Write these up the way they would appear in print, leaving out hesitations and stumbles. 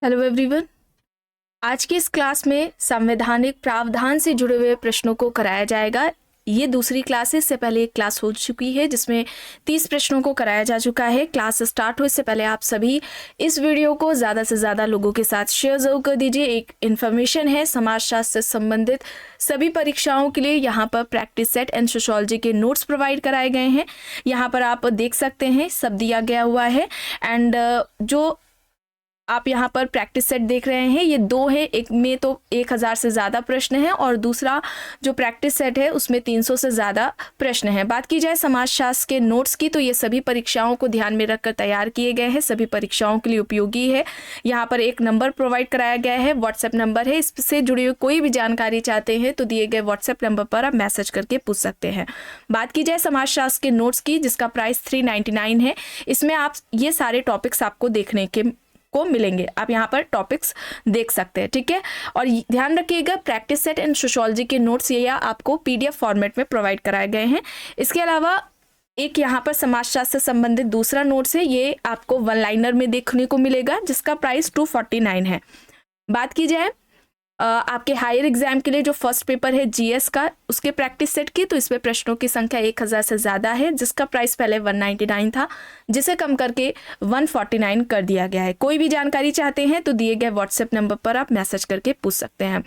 Hello everyone. आज की इस क्लास में संवैधानिक प्रावधान से जुड़े हुए प्रश्नों को कराया जाएगा। ये दूसरी क्लास है, इससे पहले एक क्लास हो चुकी है जिसमें 30 प्रश्नों को कराया जा चुका है। क्लास स्टार्ट हो इससे पहले आप सभी इस वीडियो को ज़्यादा से ज़्यादा लोगों के साथ शेयर जरूर कर दीजिए। एक इन्फॉर्मेशन है, समाजशास्त्र से संबंधित सभी परीक्षाओं के लिए यहाँ पर प्रैक्टिस सेट एंड सोशियोलॉजी के नोट्स प्रोवाइड कराए गए हैं। यहाँ पर आप देख सकते हैं सब दिया गया हुआ है। एंड जो आप यहाँ पर प्रैक्टिस सेट देख रहे हैं ये दो है, एक में तो 1000 से ज़्यादा प्रश्न हैं और दूसरा जो प्रैक्टिस सेट है उसमें 300 से ज़्यादा प्रश्न हैं। बात की जाए समाजशास्त्र के नोट्स की तो ये सभी परीक्षाओं को ध्यान में रखकर तैयार किए गए हैं, सभी परीक्षाओं के लिए उपयोगी है। यहाँ पर एक नंबर प्रोवाइड कराया गया है, व्हाट्सएप नंबर है। इससे जुड़ी हुई कोई भी जानकारी चाहते हैं तो दिए गए व्हाट्सएप नंबर पर आप मैसेज करके पूछ सकते हैं। बात की जाए समाजशास्त्र के नोट्स की जिसका प्राइस 399 है, इसमें आप ये सारे टॉपिक्स आपको देखने के को मिलेंगे। आप यहाँ पर टॉपिक्स देख सकते हैं, ठीक है। और ध्यान रखिएगा प्रैक्टिस सेट एंड सोशियोलॉजी के नोट्स ये आपको पीडीएफ फॉर्मेट में प्रोवाइड कराए गए हैं। इसके अलावा एक यहाँ पर समाजशास्त्र से संबंधित दूसरा नोट्स है, ये आपको वन लाइनर में देखने को मिलेगा जिसका प्राइस 249 है। बात की जाए आपके हायर एग्जाम के लिए जो फर्स्ट पेपर है जीएस का उसके प्रैक्टिस सेट की तो इसमें प्रश्नों की संख्या 1000 से ज़्यादा है जिसका प्राइस पहले 199 था जिसे कम करके 149 कर दिया गया है। कोई भी जानकारी चाहते हैं तो दिए गए व्हाट्सएप नंबर पर आप मैसेज करके पूछ सकते हैं।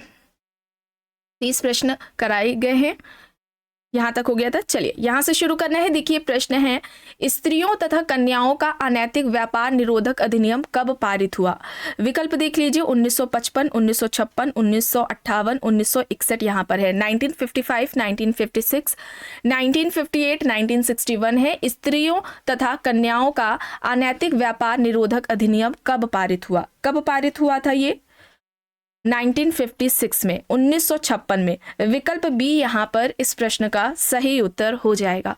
30 प्रश्न कराए गए हैं, यहाँ तक हो गया था। चलिए यहाँ से शुरू करना है। देखिए प्रश्न है, स्त्रियों तथा कन्याओं का अनैतिक व्यापार निरोधक अधिनियम कब पारित हुआ? विकल्प देख लीजिए, 1955, 1956, 1958, 1961 यहाँ पर है। 1955, 1956, 1958, 1961 है। स्त्रियों तथा कन्याओं का अनैतिक व्यापार निरोधक अधिनियम कब पारित हुआ? कब पारित हुआ था ये? 1956 में, 1956 में। विकल्प बी यहाँ पर इस प्रश्न का सही उत्तर हो जाएगा।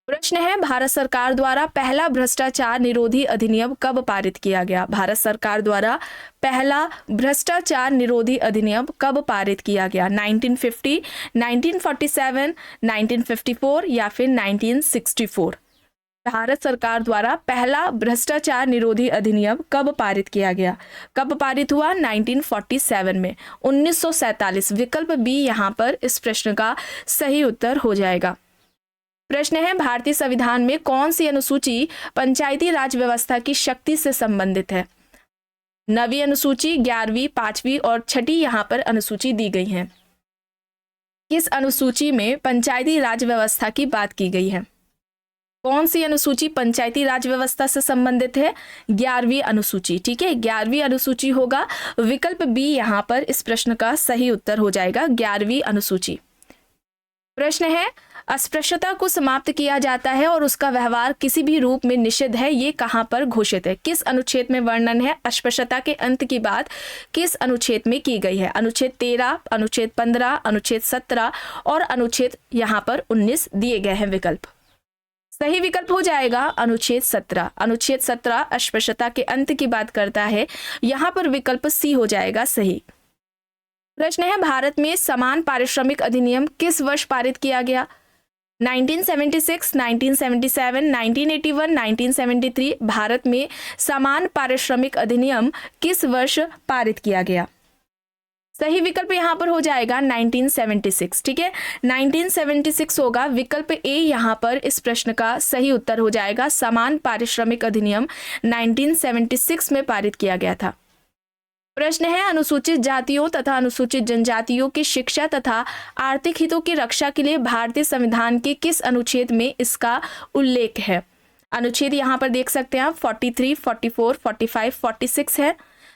प्रश्न है, भारत सरकार द्वारा पहला भ्रष्टाचार निरोधी अधिनियम कब पारित किया गया? भारत सरकार द्वारा पहला भ्रष्टाचार निरोधी अधिनियम कब पारित किया गया? 1950, 1947, 1954 या फिर 1964? भारत सरकार द्वारा पहला भ्रष्टाचार निरोधी अधिनियम कब पारित किया गया? कब पारित हुआ? 1947 में, 1947। विकल्प बी यहाँ पर इस प्रश्न का सही उत्तर हो जाएगा। प्रश्न है, भारतीय संविधान में कौन सी अनुसूची पंचायती राज व्यवस्था की शक्ति से संबंधित है? 9वीं अनुसूची, 11वीं, 5वीं और 6ठी यहाँ पर अनुसूची दी गई है। किस अनुसूची में पंचायती राज व्यवस्था की बात की गई है? कौन सी अनुसूची पंचायती राज व्यवस्था से संबंधित है? 11वीं अनुसूची, ठीक है, 11वीं अनुसूची होगा। विकल्प बी यहाँ पर इस प्रश्न का सही उत्तर हो जाएगा, 11वीं अनुसूची। प्रश्न है, अस्पृश्यता को समाप्त किया जाता है और उसका व्यवहार किसी भी रूप में निषिद्ध है, ये कहाँ पर घोषित है? किस अनुच्छेद में वर्णन है? अस्पृश्यता के अंत की बात किस अनुच्छेद में की गई है? अनुच्छेद 13, अनुच्छेद 15, अनुच्छेद 17 और अनुच्छेद यहाँ पर 19 दिए गए हैं। विकल्प सही विकल्प हो जाएगा अनुच्छेद 17। अनुच्छेद 17 अस्पृश्यता के अंत की बात करता है, यहाँ पर विकल्प सी हो जाएगा सही। प्रश्न है, भारत में समान पारिश्रमिक अधिनियम किस वर्ष पारित किया गया? 1976, 1977, 1981, 1973। भारत में समान पारिश्रमिक अधिनियम किस वर्ष पारित किया गया? सही विकल्प यहाँ पर हो जाएगा 1976, ठीक है, 1976 होगा। विकल्प ए यहाँ पर इस प्रश्न का सही उत्तर हो जाएगा। समान पारिश्रमिक अधिनियम 1976 में पारित किया गया था। प्रश्न है, अनुसूचित जातियों तथा अनुसूचित जनजातियों की शिक्षा तथा आर्थिक हितों की रक्षा के लिए भारतीय संविधान के किस अनुच्छेद में इसका उल्लेख है? अनुच्छेद यहाँ पर देख सकते हैं आप 43, 44, 45, 46 है।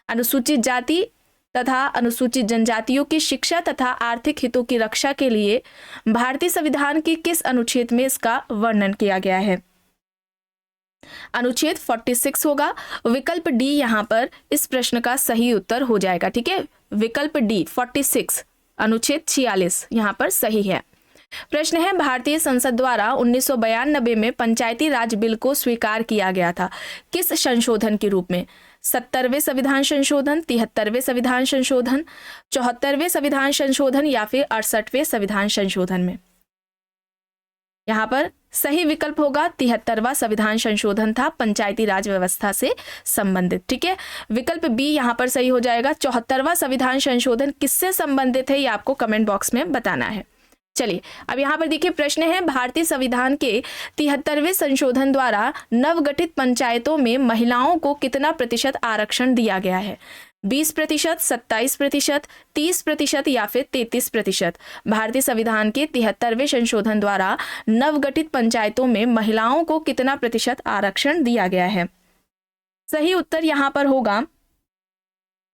अनुसूचित जाति तथा अनुसूचित जनजातियों की शिक्षा तथा आर्थिक हितों की रक्षा के लिए भारतीय संविधान के किस अनुच्छेद में इसका वर्णन किया गया है? अनुच्छेद 46 होगा। विकल्प डी यहाँ पर इस प्रश्न का सही उत्तर हो जाएगा, ठीक है, विकल्प डी 46, अनुच्छेद 46 यहाँ पर सही है। प्रश्न है, भारतीय संसद द्वारा 1992 में पंचायती राज बिल को स्वीकार किया गया था, किस संशोधन के रूप में? 70वें संविधान संशोधन, 73वें संविधान संशोधन, 74वें संविधान संशोधन या फिर 68वें संविधान संशोधन में? यहाँ पर सही विकल्प होगा 73वां संविधान संशोधन था, पंचायती राज व्यवस्था से संबंधित। ठीक है, विकल्प बी यहाँ पर सही हो जाएगा। 74वां संविधान संशोधन किससे संबंधित है ये आपको कमेंट बॉक्स में बताना है। चलिए अब यहाँ पर देखिए प्रश्न है, भारतीय संविधान के 73वें संशोधन द्वारा नवगठित पंचायतों में महिलाओं को कितना प्रतिशत आरक्षण दिया गया है? 20%, 27%, 30% या फिर 33%। भारतीय संविधान के 73वें संशोधन द्वारा नवगठित पंचायतों में महिलाओं को कितना प्रतिशत आरक्षण दिया गया है? सही उत्तर यहाँ पर होगा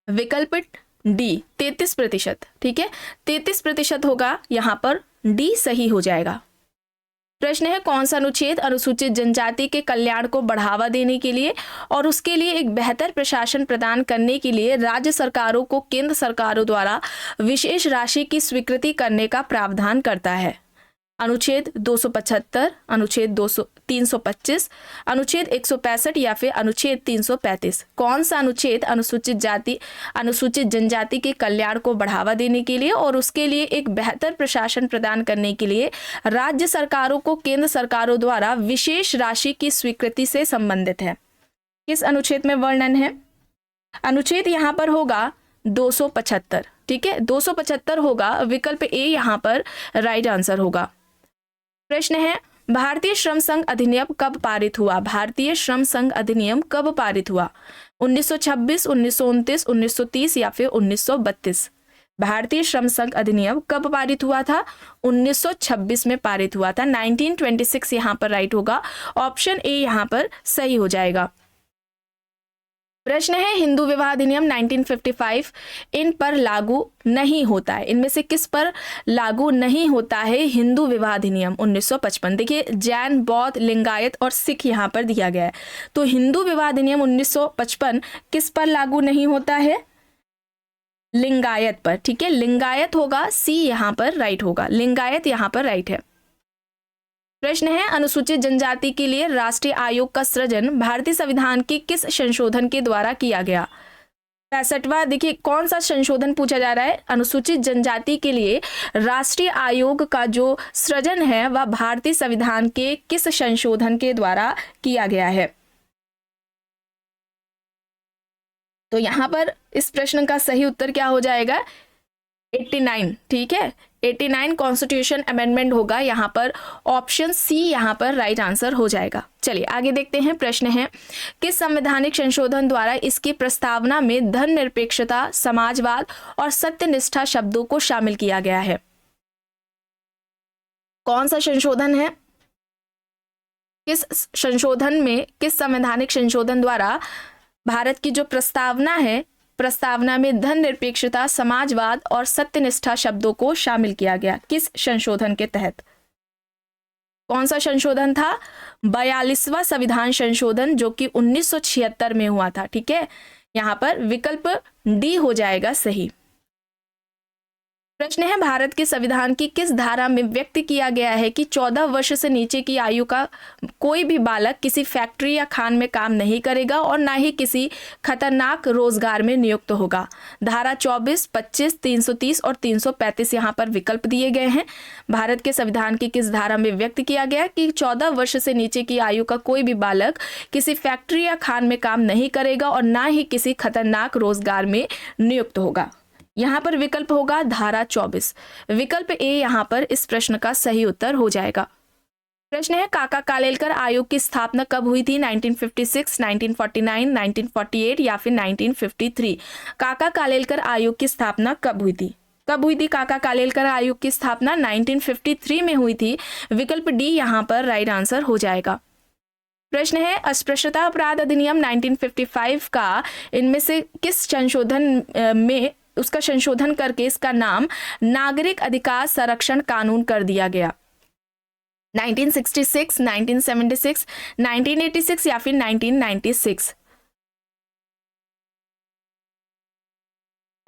विकल्प डी 33%। ठीक है, 33% होगा, यहाँ पर डी सही हो जाएगा। प्रश्न है, कौन सा अनुच्छेद अनुसूचित जनजाति के कल्याण को बढ़ावा देने के लिए और उसके लिए एक बेहतर प्रशासन प्रदान करने के लिए राज्य सरकारों को केंद्र सरकारों द्वारा विशेष राशि की स्वीकृति करने का प्रावधान करता है? अनुच्छेद 275, अनुच्छेद 325, अनुच्छेद 165 या फिर अनुच्छेद 335। कौन सा अनुच्छेद अनुसूचित जनजाति के कल्याण को बढ़ावा देने के लिए और उसके लिए एक बेहतर प्रशासन प्रदान करने के लिए राज्य सरकारों को केंद्र सरकारों द्वारा विशेष राशि की स्वीकृति से संबंधित है? किस अनुच्छेद में वर्णन है? अनुच्छेद यहाँ पर होगा 275। ठीक है, 275 होगा, विकल्प ए यहाँ पर राइट आंसर होगा। प्रश्न है, भारतीय श्रम संघ अधिनियम कब पारित हुआ? भारतीय श्रम संघ अधिनियम कब पारित हुआ? 1926, 1929, 1930 या फिर 1932? भारतीय श्रम संघ अधिनियम कब पारित हुआ था? 1926 में पारित हुआ था, 1926 यहाँ पर राइट होगा। ऑप्शन ए यहाँ पर सही हो जाएगा। प्रश्न है, हिंदू विवाह अधिनियम 1955 इन पर लागू नहीं होता है, इनमें से किस पर लागू नहीं होता है हिंदू विवाह अधिनियम 1955? देखिए जैन, बौद्ध, लिंगायत और सिख यहाँ पर दिया गया है, तो हिंदू विवाह अधिनियम 1955 किस पर लागू नहीं होता है? लिंगायत पर। ठीक है, लिंगायत होगा, सी यहाँ पर राइट होगा, लिंगायत यहाँ पर राइट है। प्रश्न है, अनुसूचित जनजाति के लिए राष्ट्रीय आयोग का सृजन भारतीय संविधान के किस संशोधन के द्वारा किया गया? 65वां, देखिए कौन सा संशोधन पूछा जा रहा है? अनुसूचित जनजाति के लिए राष्ट्रीय आयोग का जो सृजन है वह भारतीय संविधान के किस संशोधन के द्वारा किया गया है? तो यहां पर इस प्रश्न का सही उत्तर क्या हो जाएगा? 89। ठीक है, 89 कॉन्स्टिट्यूशन अमेंडमेंट होगा, यहाँ पर ऑप्शन सी यहाँ पर राइट आंसर हो जाएगा। चलिए आगे देखते हैं। प्रश्न है, किस संवैधानिक संशोधन द्वारा इसकी प्रस्तावना में धर्मनिरपेक्षता, समाजवाद और सत्यनिष्ठा शब्दों को शामिल किया गया है? कौन सा संशोधन है? किस संशोधन में, किस संवैधानिक संशोधन द्वारा भारत की जो प्रस्तावना है, प्रस्तावना में धर्मनिरपेक्षता, समाजवाद और सत्यनिष्ठा शब्दों को शामिल किया गया? किस संशोधन के तहत? कौन सा संशोधन था? 42वां संविधान संशोधन, जो कि 1976 में हुआ था। ठीक है, यहाँ पर विकल्प डी हो जाएगा सही। प्रश्न है, भारत के संविधान की किस धारा में व्यक्त किया गया है कि 14 वर्ष से नीचे की आयु का कोई भी बालक किसी फैक्ट्री या खान में काम नहीं करेगा और ना ही किसी खतरनाक रोजगार में नियुक्त होगा? धारा 24, 25, 330 और 335 यहाँ पर विकल्प दिए गए हैं। भारत के संविधान की किस धारा में व्यक्त किया गया कि 14 वर्ष से नीचे की आयु का कोई भी बालक किसी फैक्ट्री या खान में काम नहीं करेगा और ना ही किसी खतरनाक रोजगार में नियुक्त होगा? यहाँ पर विकल्प होगा धारा 24। विकल्प ए यहाँ पर इस प्रश्न का सही उत्तर हो जाएगा। प्रश्न है, काका कालेलकर आयोग की स्थापना कब हुई थी? 1956, 1949, 1948 या फिर 1953? काका कालेलकर आयोग की स्थापना कब हुई थी? कब हुई थी काका कालेलकर आयोग की स्थापना? 1953 में हुई थी। विकल्प डी यहाँ पर राइट आंसर हो जाएगा। प्रश्न है, अस्पृश्यता अपराध अधिनियम 1955 का इनमें से किस संशोधन में उसका संशोधन करके इसका नाम नागरिक अधिकार संरक्षण कानून कर दिया गया? 1966, 1976, 1986 या फिर 1996?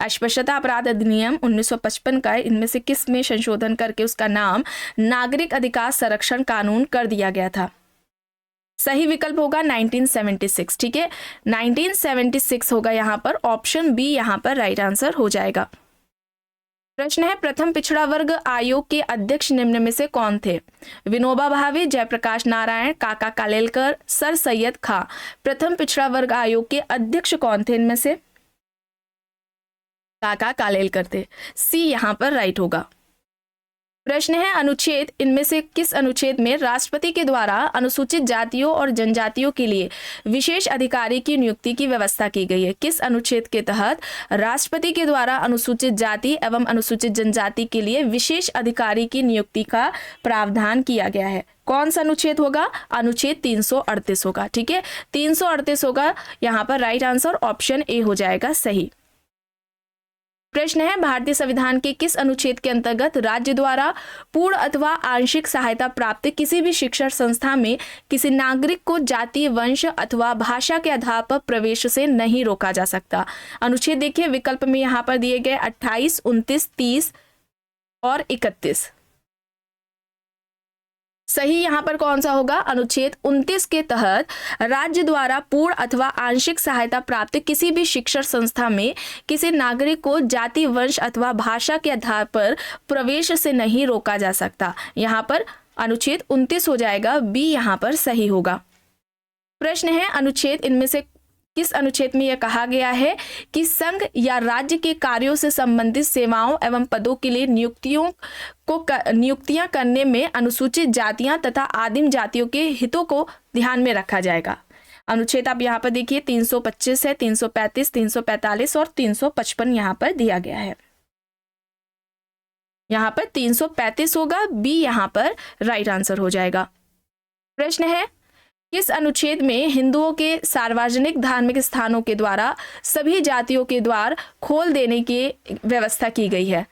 अस्पृश्यता अपराध अधिनियम 1955 का इनमें से किस में संशोधन करके उसका नाम नागरिक अधिकार संरक्षण कानून कर दिया गया था? सही विकल्प होगा 1976। ठीक है, 1976 होगा यहाँ पर, ऑप्शन बी यहाँ पर राइट आंसर हो जाएगा। प्रश्न है प्रथम पिछड़ा वर्ग आयोग के अध्यक्ष निम्न में से कौन थे? विनोबा भावे, जयप्रकाश नारायण, काका कालेलकर, सर सैयद खां। प्रथम पिछड़ा वर्ग आयोग के अध्यक्ष कौन थे इनमें से? काका कालेलकर थे। सी यहां पर राइट होगा। प्रश्न है अनुच्छेद इनमें से किस अनुच्छेद में राष्ट्रपति के द्वारा अनुसूचित जातियों और जनजातियों के लिए विशेष अधिकारी की नियुक्ति की व्यवस्था की गई है? किस अनुच्छेद के तहत राष्ट्रपति के द्वारा अनुसूचित जाति एवं अनुसूचित जनजाति के लिए विशेष अधिकारी की नियुक्ति का प्रावधान किया गया है? कौन सा अनुच्छेद होगा? अनुच्छेद 338 होगा। ठीक है, 338 होगा यहाँ पर राइट आंसर, ऑप्शन ए हो जाएगा सही। प्रश्न है भारतीय संविधान के किस अनुच्छेद के अंतर्गत राज्य द्वारा पूर्ण अथवा आंशिक सहायता प्राप्त किसी भी शिक्षण संस्था में किसी नागरिक को जाति, वंश अथवा भाषा के आधार पर प्रवेश से नहीं रोका जा सकता? अनुच्छेद देखिए, विकल्प में यहाँ पर दिए गए 28, 29, 30 और 31। सही यहाँ पर कौन सा होगा? अनुच्छेद 29 के तहत राज्य द्वारा पूर्ण अथवा आंशिक सहायता प्राप्त किसी भी शिक्षण संस्था में किसी नागरिक को जाति, वंश अथवा भाषा के आधार पर प्रवेश से नहीं रोका जा सकता। यहाँ पर अनुच्छेद 29 हो जाएगा, बी यहाँ पर सही होगा। प्रश्न है अनुच्छेद इनमें से किस अनुच्छेद में यह कहा गया है कि संघ या राज्य के कार्यों से संबंधित सेवाओं एवं पदों के लिए नियुक्तियां करने में अनुसूचित जातियां तथा आदिम जातियों के हितों को ध्यान में रखा जाएगा? अनुच्छेद आप यहाँ पर देखिए 325 है, 335, 345 और 355 यहाँ पर दिया गया है। यहाँ पर 335 होगा, बी यहाँ पर राइट आंसर हो जाएगा। प्रश्न है किस अनुच्छेद में हिंदुओं के सार्वजनिक धार्मिक स्थानों के द्वारा सभी जातियों के द्वार खोल देने की व्यवस्था की गई है?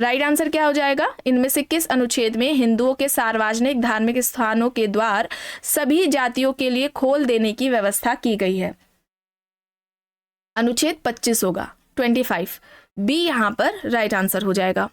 राइट आंसर क्या हो जाएगा? इनमें से किस अनुच्छेद में हिंदुओं के सार्वजनिक धार्मिक स्थानों के द्वार सभी जातियों के लिए खोल देने की व्यवस्था की गई है? अनुच्छेद 25 होगा, 25, बी यहां पर राइट आंसर हो जाएगा।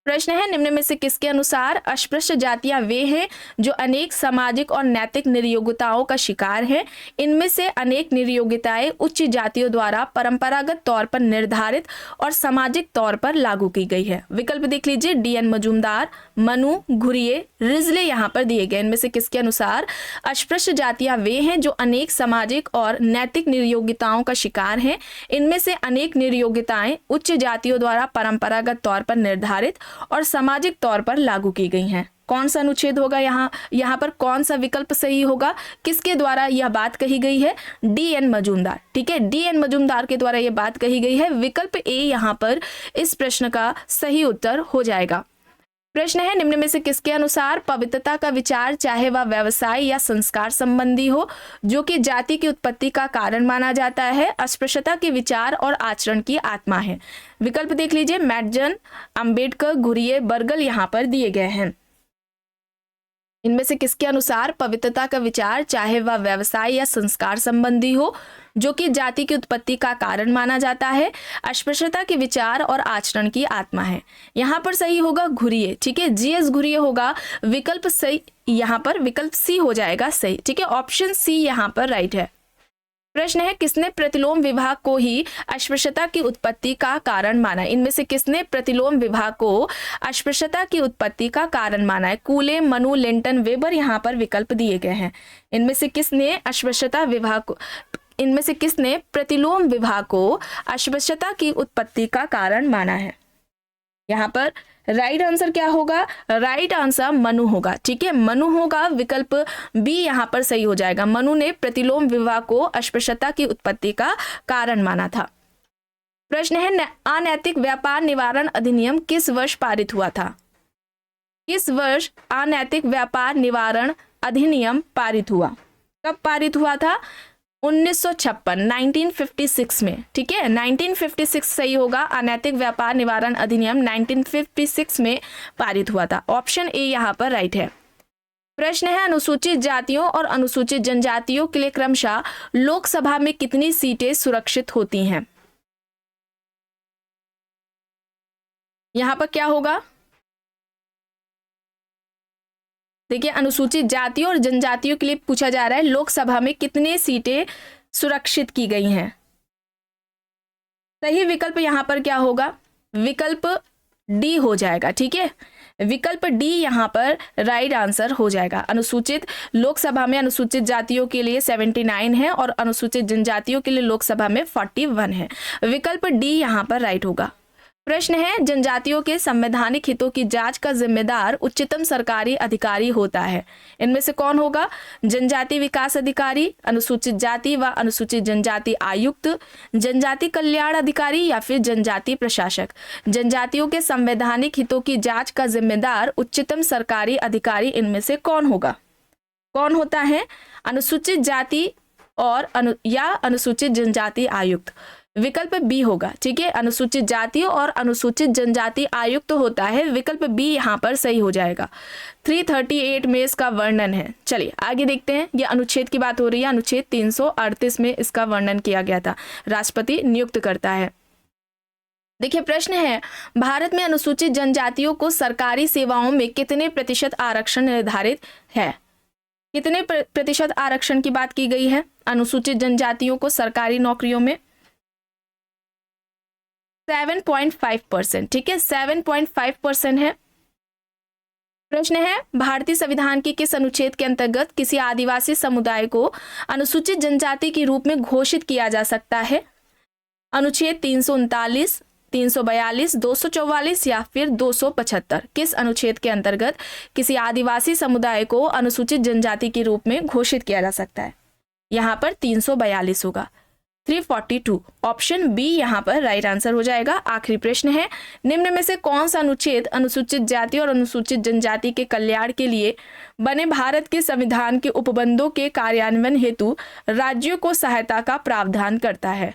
प्रश्न है निम्न में से किसके अनुसार अस्पृश्य जातियां वे हैं जो अनेक सामाजिक और नैतिक निर्योग्यताओं का शिकार हैं? इनमें से अनेक निर्योग्यताएं उच्च जातियों द्वारा परंपरागत तौर पर निर्धारित और सामाजिक तौर पर लागू की गई है। विकल्प देख लीजिए, डीएन मजूमदार, मनु घुरिये, रिजले यहाँ पर दिए गए। इनमें से किसके अनुसार अस्पृश्य जातियां वे हैं जो अनेक सामाजिक और नैतिक निर्योग्यताओं का शिकार हैं? इनमें से अनेक निर्योग्यताएं उच्च जातियों द्वारा परंपरागत तौर पर निर्धारित और सामाजिक तौर पर लागू की गई हैं। कौन सा अनुच्छेद होगा? यहाँ पर कौन सा विकल्प सही होगा? किसके द्वारा यह बात कही गई है? डीएन मजूमदार। ठीक है, डीएन मजूमदार के द्वारा यह बात कही गई है। विकल्प ए यहाँ पर इस प्रश्न का सही उत्तर हो जाएगा। प्रश्न है निम्न में से किसके अनुसार पवित्रता का विचार चाहे वह व्यवसाय या संस्कार संबंधी हो जो कि जाति की उत्पत्ति का कारण माना जाता है, अस्पृश्यता के विचार और आचरण की आत्मा है? विकल्प देख लीजिए, मैडजन, अंबेडकर, घुरिये, बर्गल यहाँ पर दिए गए हैं। इनमें से किसके अनुसार पवित्रता का विचार चाहे वह व्यवसाय या संस्कार संबंधी हो जो कि जाति की उत्पत्ति का कारण माना जाता है, अस्पृश्यता के विचार और आचरण की आत्मा है? यहाँ पर सही होगा घुरिये। ठीक है, जीएस घुरिये होगा। विकल्प सही यहाँ पर विकल्प सी हो जाएगा सही। ठीक है, ऑप्शन सी यहाँ पर राइट है। प्रश्न है किसने प्रतिलोम विभाग को ही अस्पृश्यता की उत्पत्ति का कारण माना? इनमें से किसने प्रतिलोम विभाग को अस्पृश्यता की उत्पत्ति का कारण माना है? कूले, मनु, लिंटन, वेबर यहाँ पर विकल्प दिए गए हैं। इनमें से किसने अस्पृश्यता विभाग को इनमें से किसने प्रतिलोम विभाग को अस्पृश्यता की उत्पत्ति का कारण माना है? यहाँ पर राइट आंसर क्या होगा? राइट आंसर मनु होगा। ठीक है, मनु होगा। विकल्प बी यहाँ पर सही हो जाएगा। मनु ने प्रतिलोम विवाह को अस्पृश्यता की उत्पत्ति का कारण माना था। प्रश्न है अनैतिक व्यापार निवारण अधिनियम किस वर्ष पारित हुआ था? किस वर्ष अनैतिक व्यापार निवारण अधिनियम पारित हुआ? कब पारित हुआ था? 1956, 1956 में। ठीक है, 1956 सही होगा। अनैतिक व्यापार निवारण अधिनियम 1956 में पारित हुआ था। ऑप्शन ए यहाँ पर राइट है। प्रश्न है अनुसूचित जातियों और अनुसूचित जनजातियों के लिए क्रमशः लोकसभा में कितनी सीटें सुरक्षित होती हैं? यहाँ पर क्या होगा? देखिए, अनुसूचित जातियों और जनजातियों के लिए पूछा जा रहा है लोकसभा में कितने सीटें सुरक्षित की गई हैं। सही विकल्प यहाँ पर क्या होगा, विकल्प डी हो जाएगा। ठीक है, विकल्प डी यहाँ पर राइट आंसर हो जाएगा। अनुसूचित लोकसभा में अनुसूचित जातियों के लिए 79 है और अनुसूचित जनजातियों के लिए लोकसभा में 41 है। विकल्प डी यहाँ पर राइट होगा। प्रश्न है, जनजातियों के संवैधानिक हितों की जांच का जिम्मेदार उच्चतम सरकारी अधिकारी होता है। इनमें से कौन होगा, जनजाति विकास अधिकारी, अनुसूचित जाति व अनुसूचित जनजाति आयुक्त, जनजाति कल्याण अधिकारी या फिर जनजाति प्रशासक। जनजातियों के संवैधानिक हितों की जांच का जिम्मेदार उच्चतम सरकारी अधिकारी इनमें से कौन होगा, कौन होता है, अनुसूचित जाति और अनुसूचित जनजाति आयुक्त। विकल्प बी होगा। ठीक है, अनुसूचित जाति और अनुसूचित जनजाति आयुक्त होता है। विकल्प बी यहाँ पर सही हो जाएगा। 338 में इसका वर्णन है। चलिए आगे देखते हैं, ये अनुच्छेद की बात हो रही है। अनुच्छेद 338 में इसका वर्णन किया गया था, राष्ट्रपति नियुक्त करता है। देखिए प्रश्न है, भारत में अनुसूचित जनजातियों को सरकारी सेवाओं में कितने प्रतिशत आरक्षण निर्धारित है। कितने प्रतिशत आरक्षण की बात की गई है अनुसूचित जनजातियों को सरकारी नौकरियों में? 7.5%। ठीक है, 7.5% है। प्रश्न है, भारतीय संविधान के किस अनुच्छेद के अंतर्गत किसी आदिवासी समुदाय को अनुसूचित जनजाति के रूप में घोषित किया जा सकता है? अनुच्छेद 339, 342, 244 या फिर 275। किस अनुच्छेद के अंतर्गत किसी आदिवासी समुदाय को अनुसूचित जनजाति के रूप में घोषित किया जा सकता है? यहाँ पर 342 होगा। 342 ऑप्शन बी यहाँ पर राइट आंसर हो जाएगा। आखिरी प्रश्न है, निम्न में से कौन सा अनुच्छेद अनुसूचित जाति और अनुसूचित जनजाति के कल्याण के लिए बने भारत के संविधान के उपबंधों के कार्यान्वयन हेतु राज्यों को सहायता का प्रावधान करता है?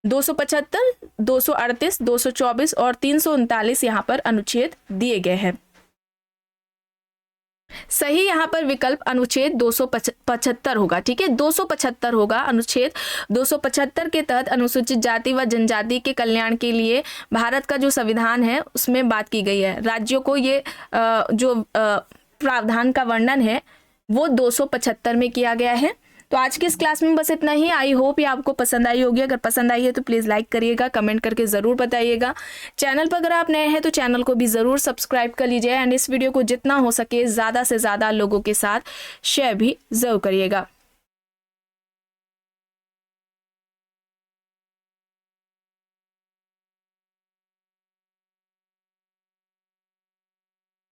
275, 238, 224 और 339 यहाँ पर अनुच्छेद दिए गए हैं। सही यहाँ पर विकल्प अनुच्छेद 275 होगा। ठीक है, 275 होगा। अनुच्छेद 275 के तहत अनुसूचित जाति व जनजाति के कल्याण के लिए भारत का जो संविधान है उसमें बात की गई है। राज्यों को ये जो प्रावधान का वर्णन है वो 275 में किया गया है। तो आज की इस क्लास में बस इतना ही। आई होप ये आपको पसंद आई होगी। अगर पसंद आई है तो प्लीज़ लाइक करिएगा, कमेंट करके ज़रूर बताइएगा। चैनल पर अगर आप नए हैं तो चैनल को भी ज़रूर सब्सक्राइब कर लीजिए एंड इस वीडियो को जितना हो सके ज़्यादा से ज़्यादा लोगों के साथ शेयर भी ज़रूर करिएगा।